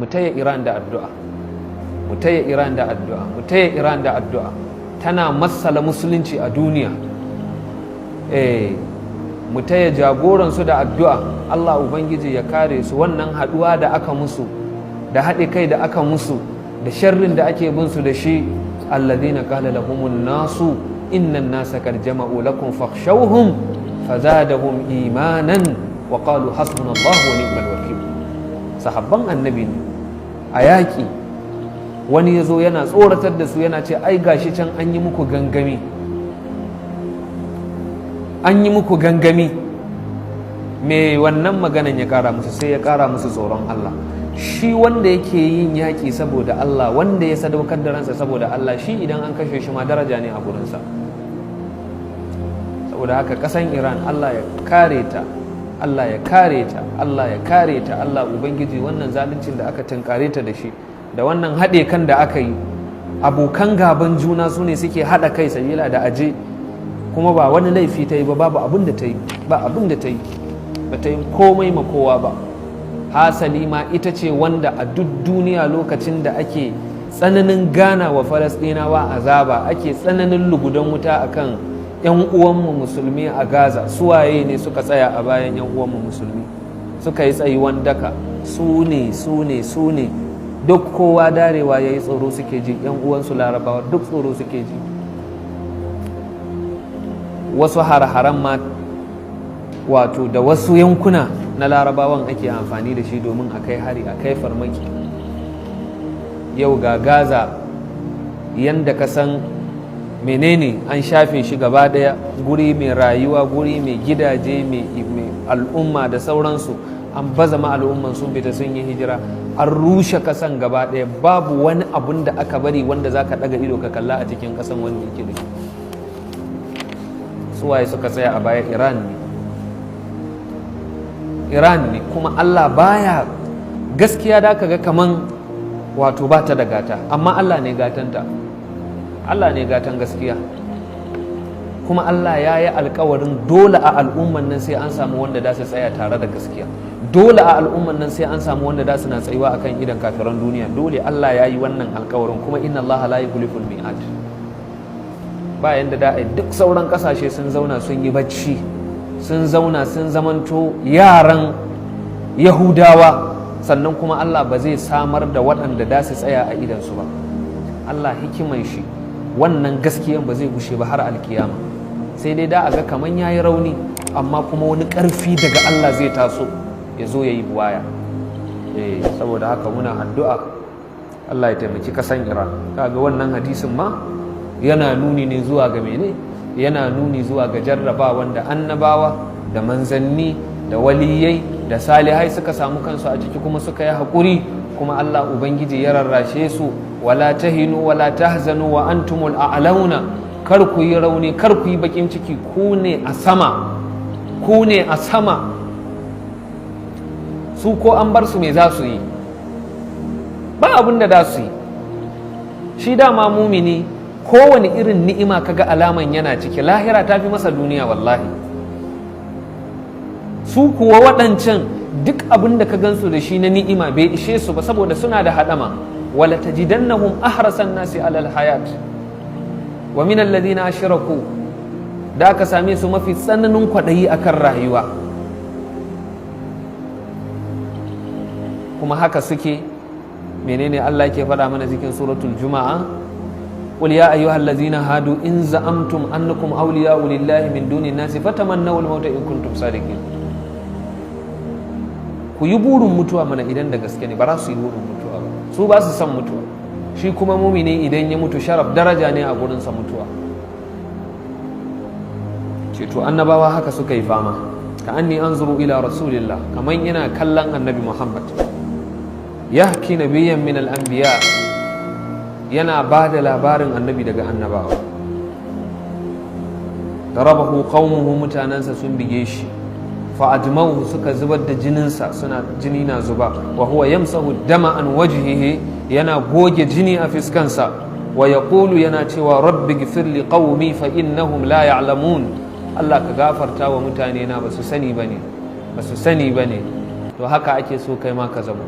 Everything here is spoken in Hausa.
mu taya Iran da addu'a, mu taya Iran da addu'a, mu taya Iran da addu'a. Tana matsala musulunci a duniya. Mu taya jagoransu da addu'a, Allah Ubangiji ya kare su. Wannan haɗuwa da aka musu, da haɗe kai da aka musu, da sharrin da ake bin su da shi, alladhina qala lahumun nasu innan nasa qad jama'u lakum fakhshawhum fazadahum imanan wa qalu hasbunallahu wa ni'mal wakeel. Sahabban annabi ne a yaƙi, wani ya zo yana tsoratar da su, yana ce ai gashi can an yi muku gangami, an yi muku gangami. Me wannan maganan ya ƙara musu? Sai ya ƙara musu tsoron Allah. Shi wanda yake yin yaƙi saboda Allah, wanda ya sadaukar da ransa saboda Allah, shi idan an kashe shi ma daraja ne a gurinsa. Saboda haka ƙasan Iran, Allah ya kare ta, Allah ya kare ta, Allah ya kare ta. Allah Ubangiji, wannan zaluncin da aka tunkare ta da shi, da wannan haɗe kan da aka yi, abokan gaban juna su ne suke haɗa kai sabila da aje, kuma ba wani laifi ta yi ba, babu abin da ta yi, ba abin da ta yi, ba ta yi komai ma kowa ba. Hasali ma ita ce wanda a duk duniya lokacin da ake tsananin gana wa Falasɗinawa azaba, ake tsananin lugudan wuta akan 'yan uwanmu musulmi a Gaza, suwaye ne suka tsaya a bayan 'yan uwanmu musulmi, suka yi tsayuwan daka? Su ne duk kowa darewa ya yi tsoro suke ji, 'yan uwansu Larabawa duk tsoro suke ji. Wasu har-haren ma wato da wasu yankuna na Larabawan ake amfani da shi domin a kai hari, a kai farmaki. Yau ga Gaza yanda ka san menene, an shafe shi gaba daya, guri mai rayuwa, guri mai gidaje, mai al'umma da sauransu, an baza ma al'umman sun fita sun yi hijira, an rushe kasan gaba daya. Babu wani abun da aka bari wanda za ka daga ido ka kalla a cikin kasan wanda yake da shi. Suwaye suka tsaya a baya? Iran ne. Kuma Allah baya, gaskiya da ka ga kaman wato ba ta da gata, amma Allah ne gatanta, Allah ne gatan gaskiya. Kuma Allah ya yi alkawarin dole a al'umman nan sai an samu wanda da su tsaya tare da gaskiya, dole a al'umman nan sai an samu wanda da su na tsayuwa akan idan kafiran duniya. Dole Allah ya yi wannan alkawarin, kuma inna Allah la yukhliful mi'ad. Ba yanda da duk sauran kasashe sun zauna sun yi bacci, sun zauna sun zamanto yaran Yahudawa, sannan kuma Allah ba zai samar da waɗanda da su tsaya a idansu ba. Allah hikiman shi, wannan gaskiyan ba zai gushe ba har alkiyama. Sai dai da a ga kaman yayi rauni, amma kuma wani ƙarfi daga Allah zai taso ya zo ya yi buwaya. Saboda haka muna addu'a Allah ya taimaki kasan Iran. Kaga wannan hadisin ma yana nuni ne zuwa ga mene? Yana nuni zuwa ga jarraba wanda annabawa da manzanni da waliyai da salihai suka samu kansu a ciki, kuma suka yi haƙuri, kuma Allah Ubangiji ya rarrashe su. Wala tahinu wala tahzanu wa antumul a'launa. Kar ku yi rauni, kar ku yi bakin ciki, ku ne a sama, ku ne a sama. Su ko an bar su me za su yi? Ba abin da za su yi. Shi dama mumini kowane irin ni'ima kaga alaman yana ciki, lahira ta fi masa duniya wallahi. Su kuwa waɗancan duk abin da ka gansu da shi na ni'ima bai ishe su ba, saboda suna da haɗama. wala tajidannahum ahrasan nasi alal hayat wa min alladhina ashraku, da aka same su mafi tsananin kwaɗayi akan rayuwa. Kuma haka suke, menene Allah ke faɗa mana cikin suratul Juma'a? قل يا أيها الذين هادوا إن زعمتم أنكم أولياء لله من دون الناس فتمنوا الموت إن كنتم صادقين. ku yi burin mutuwa mana idan da gaske ne. Ba za su yi burin mutuwa ba, su ba su san mutuwa. Shi kuma mumini idan ya mutu sharaf, daraja ne a gurinsa mutuwa. ceto annabawa haka suka yi fama. ka anni anzuru ila rasulillah, kaman ina kallon annabi Muhammad yahki nabiyyan min al-anbiya, yana ba da labarin annabi daga annabawa. darabahu qaumuhu, mutanansa sun bige shi. fa ajmauhu, suka zubar da jininsa, suna jini na zuba. wa huwa yamsahu dama an wajhihi, yana goge jini a fiskansa. wa yaqulu, yana cewa rabbi ghfir li qaumi fa innahum la ya'lamun. Allah ka gafarta wa mutane na, basu sani bane. To haka ake so kai ma ka zama.